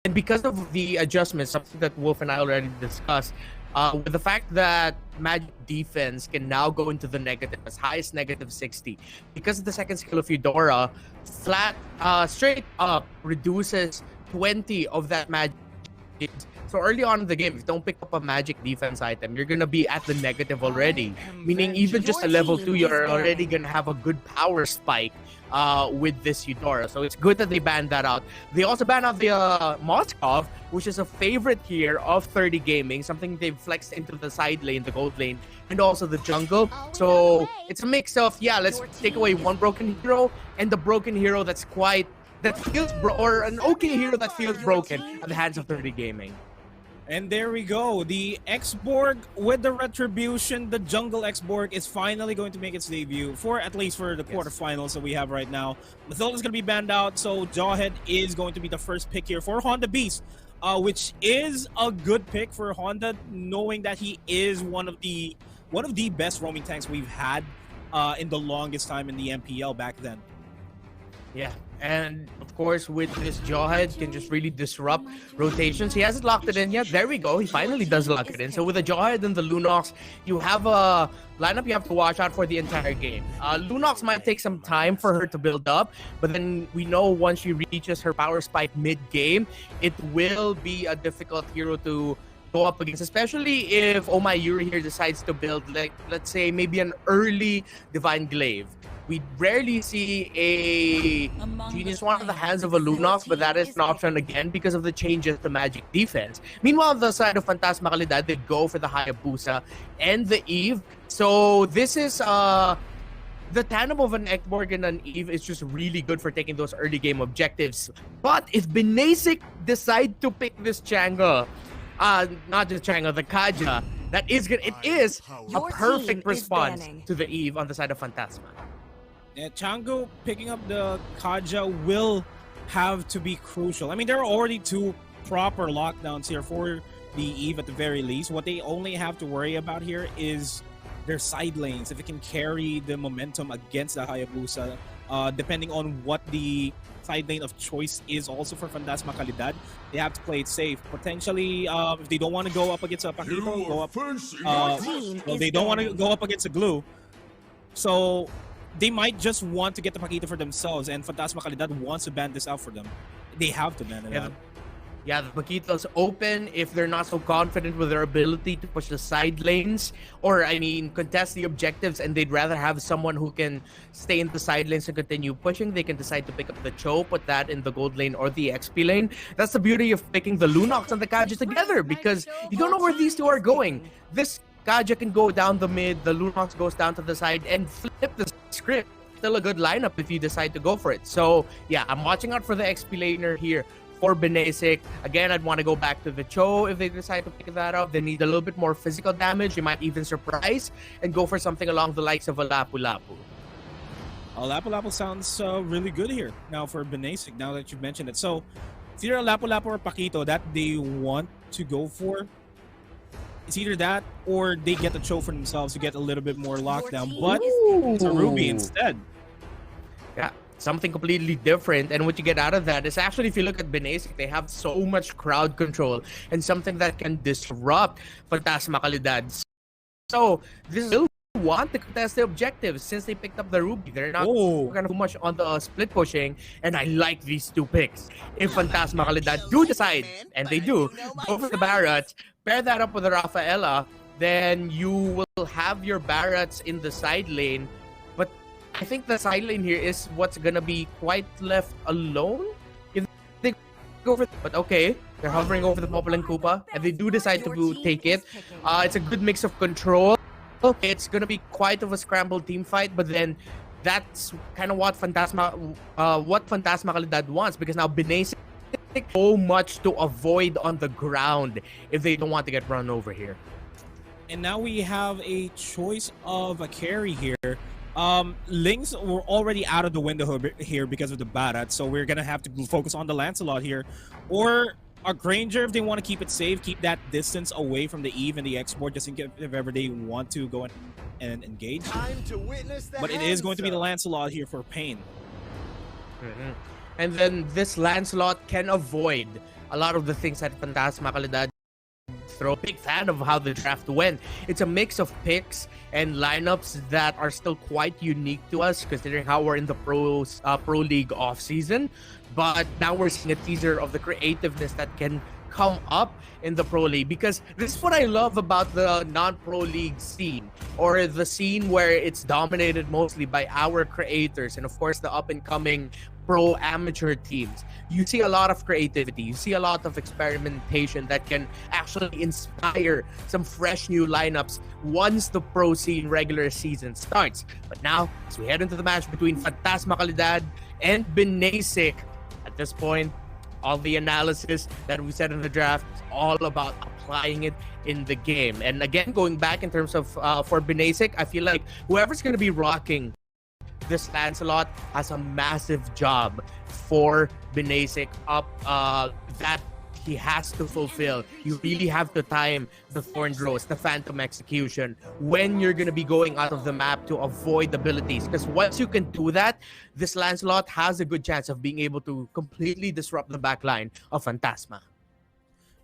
And because of the adjustments, something that Wolf and I already discussed, with the fact that Magic defense can now go into the negative, as high as -60, because of the second skill of Eudora, flat, straight up reduces 20 of that Magic. So early on in the game, if you don't pick up a Magic defense item, you're gonna be at the negative already. Meaning even just a level 2, you're already gonna have a good power spike with this Eudora. So it's good that they banned that out. They also banned out the Moskov, which is a favorite here of 30 Gaming, something they've flexed into the side lane, the gold lane, and also the jungle. So it's a mix of, yeah, let's take away one broken hero and the broken hero that feels or an okay hero that feels broken at the hands of 30 Gaming. And there we go. The X-Borg with the Retribution, the Jungle X-Borg is finally going to make its debut for at least for the quarterfinals that we have right now. Mathilda is going to be banned out, so Jawhead is going to be the first pick here for Honda Beast, which is a good pick for Honda, knowing that he is one of the best roaming tanks we've had in the longest time in the MPL back then. Yeah, and of course with this Jawhead can just really disrupt rotations. He hasn't locked it in yet. There we go. He finally does lock it in. So with the Jawhead and the Lunox, you have a lineup you have to watch out for the entire game. Lunox might take some time for her to build up, but then we know once she reaches her power spike mid-game, it will be a difficult hero to go up against, especially if Oh My Yuri here decides to build, like, let's say maybe an early Divine Glaive. We rarely see a Genius Wand in the hands of a Lunox, but that is an option again because of the changes to Magic defense. Meanwhile, on the side of Fantasma Kalidad, they go for the Hayabusa and the Eve. So this is the tandem of an Ekborg and an Eve is just really good for taking those early game objectives. But if BINASIC decide to pick this Chang'e, not just Chang'e, the Kaja, it is a perfect response to the Eve on the side of Fantasma. Chang'e picking up the Kaja will have to be crucial. I mean, there are already 2 proper lockdowns here for the Eve at the very least. What they only have to worry about here is their side lanes, if it can carry the momentum against the Hayabusa, depending on what the side lane of choice is also for Fantasma Kalidad. They have to play it safe. Potentially, if they don't want to go up against a Paquito, they don't want to go up against a Glue. So they might just want to get the Paquito for themselves, and Fantasma Kalidad wants to ban this out for them. They have to ban it out. Yeah, the Paquito's open if they're not so confident with their ability to push the side lanes, or, I mean, contest the objectives, and they'd rather have someone who can stay in the side lanes and continue pushing. They can decide to pick up the Cho, put that in the gold lane or the XP lane. That's the beauty of picking the Lunox and the Kaja together, because you don't know where these two are going. This Kaja can go down the mid, the Lunox goes down to the side, and flip the script. Still a good lineup if you decide to go for it. So, yeah, I'm watching out for the XP laner here for BINASIC. Again, I'd want to go back to the Cho if they decide to pick that up. They need a little bit more physical damage. They might even surprise and go for something along the likes of a Lapu Lapu. Lapu Lapu sounds really good here now for BINASIC, now that you've mentioned it. So, it's either a Lapu Lapu or Paquito that they want to go for. It's either that or they get the Cho for themselves to get a little bit more lockdown. But it's a Ruby instead. Yeah, something completely different. And what you get out of that is actually, if you look at BINASIC, they have so much crowd control and something that can disrupt Fantasma Kalidad. So this will want to contest the objectives since they picked up the Ruby. They're not going to do much on the split pushing, and I like these 2 picks. If Fantasma Kalidad do decide, and they do, go for the Barrett, pair that up with the Rafaela, then you will have your Barretts in the side lane. But I think the side lane here is what's gonna be quite left alone if they go for it. But okay, they're hovering over the Popol and Koopa, and they do decide to take it. It's a good mix of control. It's gonna be quite of a scrambled team fight, but then that's kind of what Fantasma Kalidad wants, because now BINASIC so much to avoid on the ground if they don't want to get run over here. And now we have a choice of a carry here. Lings were already out of the window here because of the Barat, so we're gonna have to focus on the Lancelot here, or a Granger if they want to keep it safe, keep that distance away from the Eve and the Export just in case if ever they want to go and engage. But it is going to be the Lancelot here for Pain. And then this Lancelot can avoid a lot of the things that Fantasma Kalidad throw. Big fan of how the draft went. It's a mix of picks and lineups that are still quite unique to us, considering how we're in the pro league off season. But now we're seeing a teaser of the creativeness that can come up in the pro league, because this is what I love about the non-pro league scene, or the scene where it's dominated mostly by our creators and of course the up-and-coming pro amateur teams. You see a lot of creativity, you see a lot of experimentation that can actually inspire some fresh new lineups once the pro scene regular season starts. But now, as we head into the match between Fantasma Kalidad and BINASIC, at this point, all the analysis that we said in the draft is all about applying it in the game. And again, going back in terms of for BINASIC, I feel like whoever's going to be rocking this Lancelot has a massive job for BINASIC up that he has to fulfill. You really have to time the Thorn Rose, the Phantom Execution, when you're going to be going out of the map to avoid abilities. Because once you can do that, this Lancelot has a good chance of being able to completely disrupt the backline of Fantasma.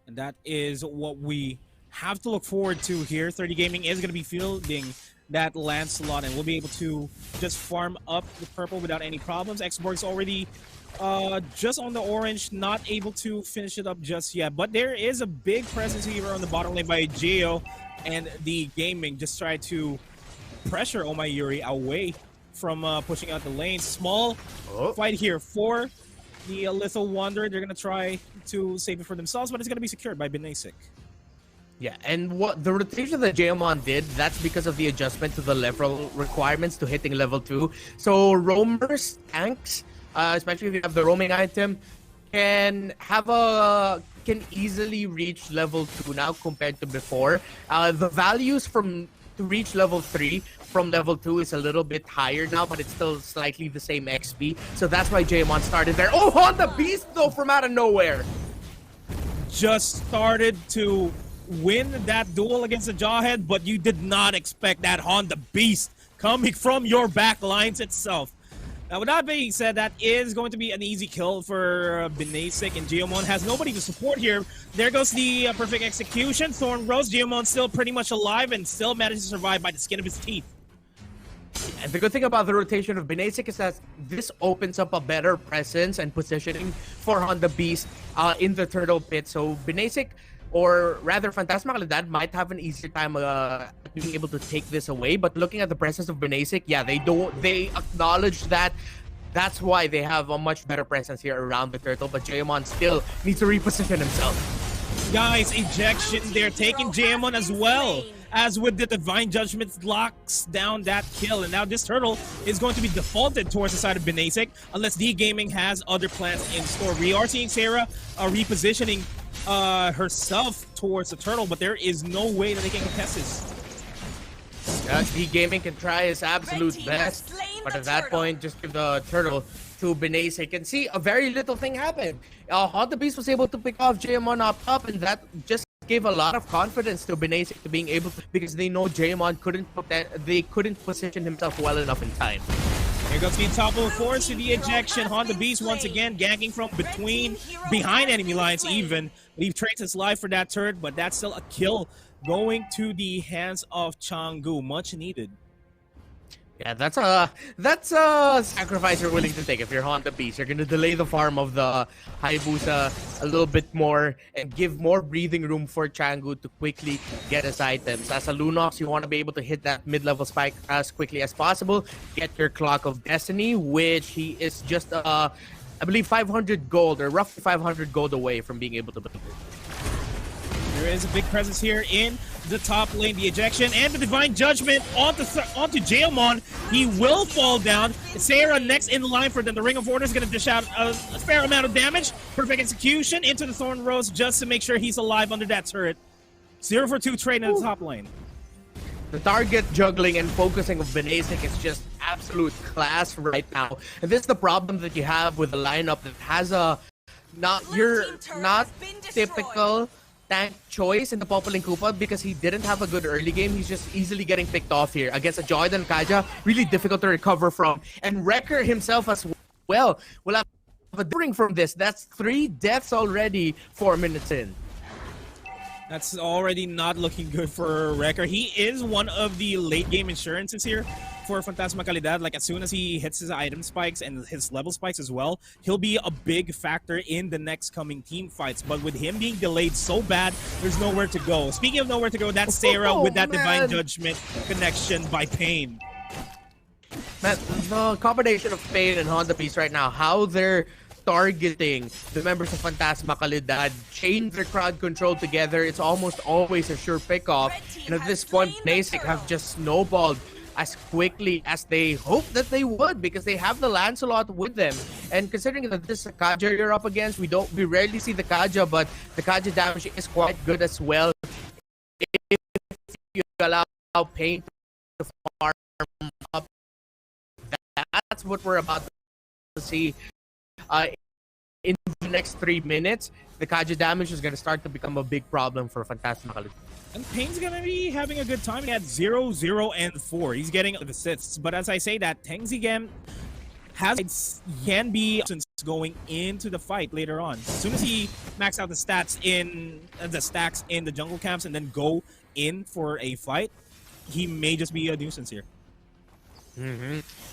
And that is what we have to look forward to here. 30 Gaming is going to be fielding that Lancelot, and we'll be able to just farm up the purple without any problems. Xborg's already just on the orange, not able to finish it up just yet. But there is a big presence here on the bottom lane by Geo, and the Gaming just try to pressure Omayuri away from pushing out the lane. Small fight here for the Lethal Wanderer. They're going to try to save it for themselves, but it's going to be secured by BINASIC. Yeah, and what the rotation that Jaemon did, that's because of the adjustment to the level requirements to hitting level 2. So roamers, tanks, especially if you have the roaming item, can easily reach level 2 now compared to before. The values to reach level 3 from level 2 is a little bit higher now, but it's still slightly the same XP. So that's why Jaemon started there. Oh, Honda Beast though from out of nowhere. Just started to win that duel against the Jawhead, but you did not expect that Honda Beast coming from your back lines itself. Now, with that being said, that is going to be an easy kill for BINASIC, and Geomon has nobody to support here. There goes the perfect execution. Thorn Rose, Geomon still pretty much alive and still manages to survive by the skin of his teeth. And the good thing about the rotation of BINASIC is that this opens up a better presence and positioning for Honda Beast in the turtle pit. So BINASIC, or rather Fantasma Kalidad, might have an easier time being able to take this away. But looking at the presence of BINASIC, yeah, they acknowledge that. That's why they have a much better presence here around the turtle. But Jaemon still needs to reposition himself. Guys, ejection there, taking Jaemon as well. As with the Divine Judgment, locks down that kill. And now this turtle is going to be defaulted towards the side of BINASIC, unless D Gaming has other plans in store. We are seeing Sarah repositioning herself towards the turtle, but there is no way that they can contest this. D Gaming can try his absolute best, but at that point, just give the turtle to BINASIC and see a very little thing happen. Honda Beast was able to pick off Jaemon up top, and that just gave a lot of confidence to BINASIC to being able to, because they know Jaemon couldn't position himself well enough in time. Here goes the top of force to the ejection. Honda Beast once again ganking from behind enemy lines even. Leave trades his life for that turret, but that's still a kill going to the hands of Changgu. Much needed. Yeah, that's a sacrifice you're willing to take if you're Honda Beast. You're gonna delay the farm of the Hayabusa a little bit more and give more breathing room for Changgu to quickly get his items. As a Lunox, you want to be able to hit that mid-level spike as quickly as possible. Get your Clock of Destiny, which he is just I believe 500 gold, or roughly 500 gold away from being able to build it. There is a big presence here in the top lane. The ejection and the Divine Judgment onto Jaemon. He will fall down. Sarah next in line for them. The Ring of Order is going to dish out a fair amount of damage. Perfect execution into the Thorn Rose just to make sure he's alive under that turret. 0 for 2 trade in the top lane. The target juggling and focusing of BINASIC is just absolute class right now. And this is the problem that you have with a lineup that has not typical tank choice in the Poppling Koopa, because he didn't have a good early game. He's just easily getting picked off here against a Jordan Kaja, really difficult to recover from. And Wrecker himself as well will have a ring from this. That's 3 deaths already, 4 minutes in. That's already not looking good for Wrecker. He is one of the late game insurances here for FANTASMA KALIDAD. Like, as soon as he hits his item spikes and his level spikes as well, he'll be a big factor in the next coming team fights. But with him being delayed so bad, there's nowhere to go. Speaking of nowhere to go, that's Sarah with that Divine Judgment connection by Pain. Man, the combination of Pain and Honda Beast right now, how they're targeting the members of FANTASMA KALIDAD, chain their crowd control together, it's almost always a sure pick-off. And at this point, BINASIC have just snowballed as quickly as they hoped that they would, because they have the Lancelot with them. And considering that this is a Kaja you're up against, we rarely see the Kaja, but the Kaja damage is quite good as well. If you allow Pain to farm up, that's what we're about to see. In the next 3 minutes, the Kaja damage is going to start to become a big problem for FANTASMA KALIDAD. And Pain's going to be having a good time. He had 0, 0, and 4. He's getting the assists. But as I say that, Tengzi can be going into the fight later on. As soon as he maxes out the stats in the stacks in the jungle camps and then go in for a fight, he may just be a nuisance here.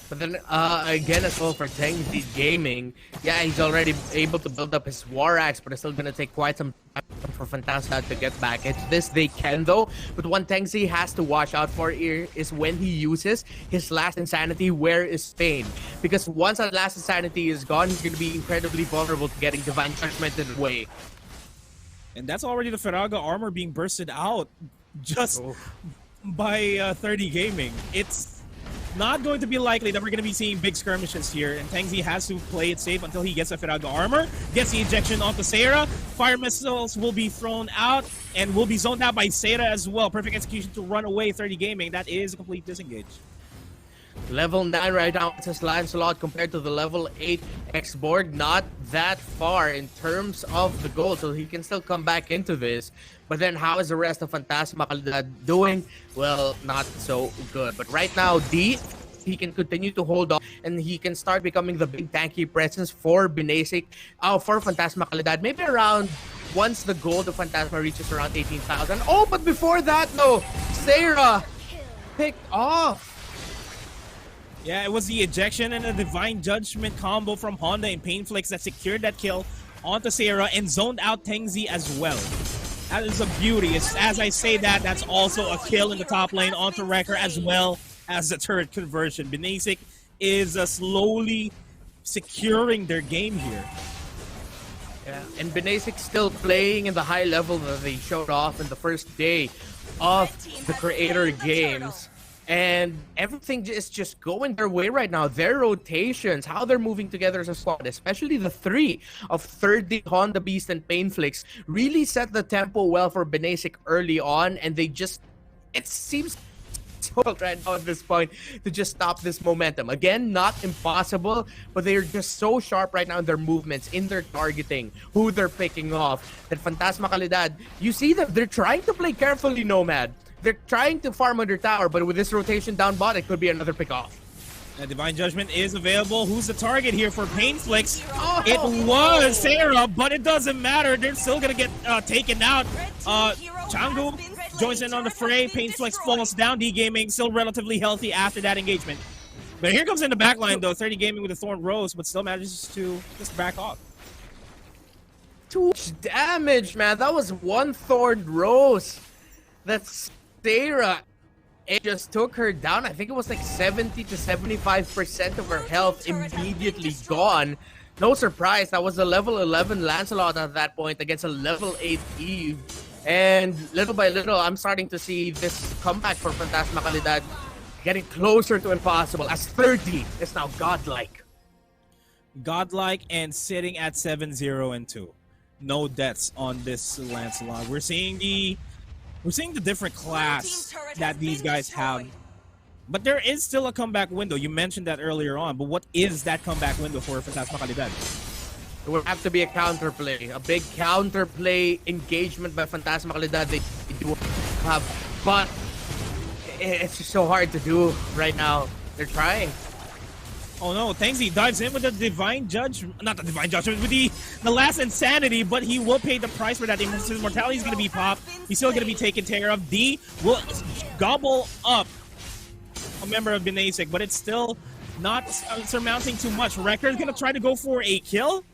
But then again as well for Tengzi Gaming, yeah, he's already able to build up his War Axe, but it's still gonna take quite some time for FANTASMA to get back. It's this they can though, but one Tengzi has to watch out for here is when he uses his last insanity, Where is Pain? Because once that last insanity is gone, he's gonna be incredibly vulnerable to getting Divine Judgment in the way. And that's already the Feraga armor being bursted out just by 30 Gaming. It's not going to be likely that we're going to be seeing big skirmishes here, and Tengzi has to play it safe until he gets a Feraga armor, gets the ejection onto Sarah. Fire missiles will be thrown out and will be zoned out by Sarah as well. Perfect execution to run away 30 Gaming. That is a complete disengage. Level 9 right now, it says Lancelot compared to the level 8 X-Borg. Not that far in terms of the goal, so he can still come back into this. But then how is the rest of FANTASMA KALIDAD doing? Well, not so good. But right now, he can continue to hold on, and he can start becoming the big tanky presence for BINASIC, for FANTASMA KALIDAD. Maybe around, once the gold of FANTASMA reaches around 18,000. Oh, but before that, no, Sarah picked off. Yeah, it was the ejection and a Divine Judgment combo from Honda and Painflix that secured that kill onto Sarah and zoned out Tengzi as well. That is a beauty. As I say that, that's also a kill in the top lane onto Wrecker as well as the turret conversion. BINASIC is slowly securing their game here. Yeah, and BINASIC still playing in the high level that they showed off in the first day of the Creator Games. And everything is just going their way right now. Their rotations, how they're moving together as a squad, especially the 3 of 30 Honda Beast and Painflix, really set the tempo well for BINASIC early on. And they just, it seems difficult right now at this point to just stop this momentum. Again, not impossible, but they're just so sharp right now in their movements, in their targeting, who they're picking off. That FANTASMA KALIDAD, you see that they're trying to play carefully, Nomad. They're trying to farm under tower, but with this rotation down bot, it could be another pick-off. Divine Judgment is available. Who's the target here for Painflix? Oh. It was Sarah, but it doesn't matter. They're still going to get taken out. Changu joins in on the fray. Painflix falls down. D-Gaming still relatively healthy after that engagement. But here comes in the backline, though. 30 Gaming with a Thorn Rose, but still manages to just back off. Too much damage, man. That was one Thorn Rose. That's Sarah. It just took her down. I think it was like 70 to 75% of her health immediately gone. No surprise, that was a level 11 Lancelot at that point against a level 8 Eve. And little by little, I'm starting to see this comeback for FANTASMA KALIDAD getting closer to impossible, as 30 is now godlike. Godlike and sitting at 7-0-2. No deaths on this Lancelot. We're seeing the different class that these guys have. But there is still a comeback window. You mentioned that earlier on, but what is that comeback window for FANTASMA KALIDAD? It would have to be a counterplay. A big counterplay engagement by FANTASMA KALIDAD they do have, but it's just so hard to do right now. They're trying. Oh no, Tangzi dives in with the Divine Judgment, not the Divine Judgment, with the last Insanity, but he will pay the price for that. His mortality is going to be popped. He's still going to be taken care of. D will gobble up a member of BINASIC, but it's still not surmounting too much. Wrecker's going to try to go for a kill.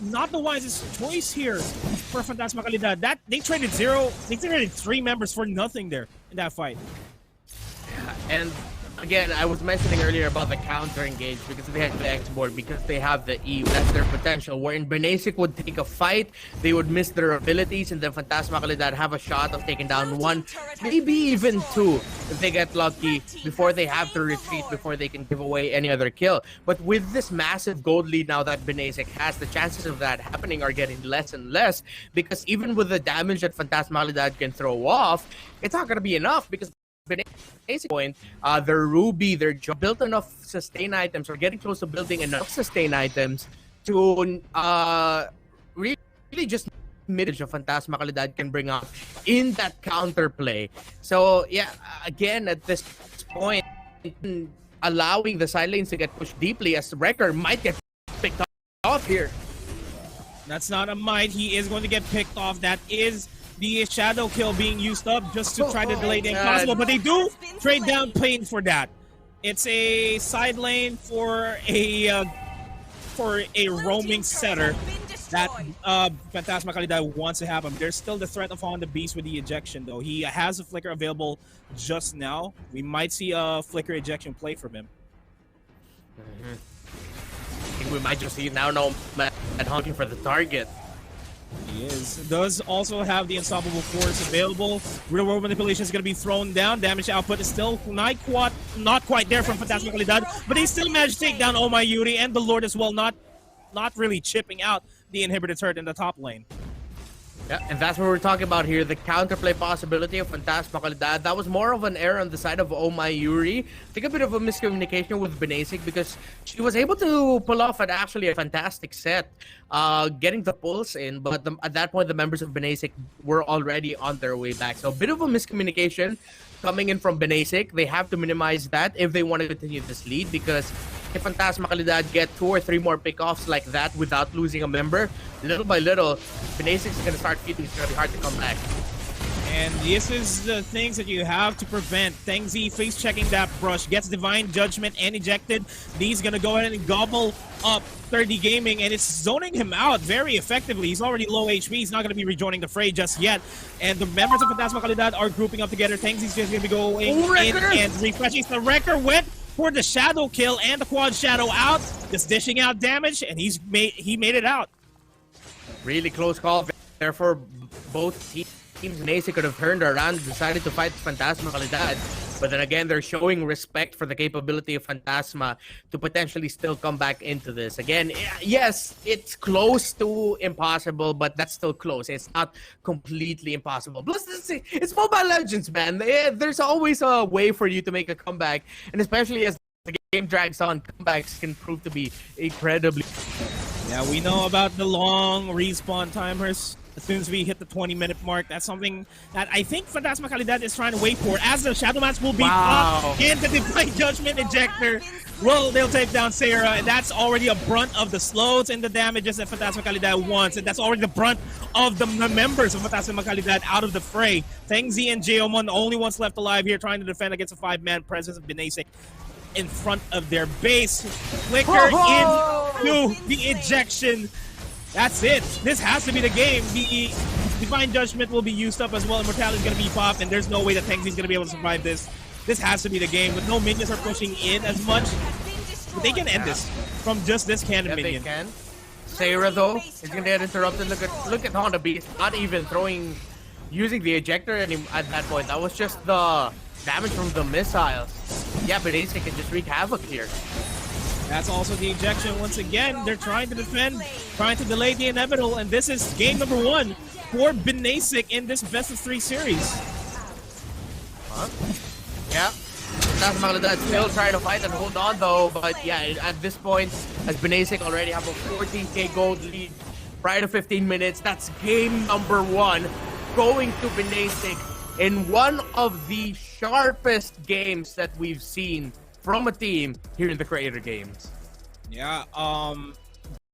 Not the wisest choice here for FANTASMA KALIDAD. That they traded 3 members for nothing there in that fight. Yeah, and again, I was mentioning earlier about the counter engage because they have the X board, because they have the E. That's their potential. Wherein BINASIC would take a fight, they would miss their abilities, and then FANTASMA KALIDAD have a shot of taking down 1, maybe even 2 if they get lucky before they have to retreat, before they can give away any other kill. But with this massive gold lead now that BINASIC has, the chances of that happening are getting less and less, because even with the damage that FANTASMA KALIDAD can throw off, it's not going to be enough, because basic point, their Ruby, their built enough sustain items, or getting close to building enough sustain items to really just middle of FANTASMA KALIDAD can bring up in that counterplay. So yeah, again at this point, allowing the side lanes to get pushed deeply, as Wrecker might get picked off here. That's not a might. He is going to get picked off. That is the shadow kill being used up just to try to delay the impossible, but they do trade down Pain for that. It's a side lane for a roaming setter that FANTASMA KALIDAD wants to have him. There's still the threat of On the Beast with the ejection, though. He has a flicker available just now. We might see a flicker ejection play from him. I think we might just see now Nomad hunting for the target. He is. Does also have the Unstoppable Force available. Real world manipulation is going to be thrown down. Damage output is still not quite there from FANTASMA KALIDAD, but he still managed to take down Oh My Yuri and the Lord as well, not really chipping out the inhibitor turret in the top lane. Yeah, and that's what we're talking about here, the counterplay possibility of FANTASMA KALIDAD. That was more of an error on the side of Oh My Yuri. I think a bit of a miscommunication with BINASIC, because she was able to pull off actually a fantastic set, getting the pulse in, but at that point the members of BINASIC were already on their way back. So a bit of a miscommunication coming in from BINASIC. They have to minimize that if they want to continue this lead, because if FANTASMA KALIDAD get 2 or 3 more pickoffs like that without losing a member, little by little, BINASIC is going to start feeling it's going to be hard to come back. And this is the things that you have to prevent. Tangzi face checking that brush, gets Divine Judgment and ejected. D's going to go ahead and gobble up 30 Gaming, and it's zoning him out very effectively. He's already low HP. He's not going to be rejoining the fray just yet. And the members of FANTASMA KALIDAD are grouping up together. Tangzi's just going to be going in and refreshing. The Wrecker went for the shadow kill and the quad shadow out, just dishing out damage, and he made it out. Really close call there for both teams. BINASIC could have turned around and decided to fight FANTASMA KALIDAD, but then again, they're showing respect for the capability of FANTASMA to potentially still come back into this. Again, yes, it's close to impossible, but that's still close. It's not completely impossible. Plus, it's Mobile Legends, man. There's always a way for you to make a comeback, and especially as the game drags on, comebacks can prove to be incredibly... Yeah, we know about the long respawn timers. As soon as we hit the 20-minute mark, that's something that I think FANTASMA KALIDAD is trying to wait for. As the Shadow Match will be up, and the Divine Judgment Ejector, they'll take down Sarah, and that's already a brunt of the slows and the damages that FANTASMA KALIDAD wants, and that's already the brunt of the members of FANTASMA KALIDAD out of the fray. Tangzi and Jeomon, the only ones left alive here, trying to defend against a 5-man presence of BINASIC in front of their base. Flicker into the ejection. That's it. This has to be the game. The Divine Judgment will be used up as well. Immortality is going to be popped, and there's no way that Tangzi is going to be able to survive this. This has to be the game. With no minions are pushing in as much, but they can end this from just this cannon minion. They can. Sarah, though, is going to get interrupted. Look at On the Beast. Not even using the ejector at that point. That was just the damage from the missiles. Yeah, but BINASIC can just wreak havoc here. That's also the ejection. Once again, they're trying to defend, trying to delay the inevitable, and this is game number 1 for BINASIC in this best-of-3 series. Yeah, FANTASMA KALIDAD still trying to fight and hold on though, but yeah, at this point, as BINASIC already have a 14k gold lead prior to 15 minutes, that's game number 1 going to BINASIC in one of the sharpest games that we've seen from a team here in the Creator Games. Yeah,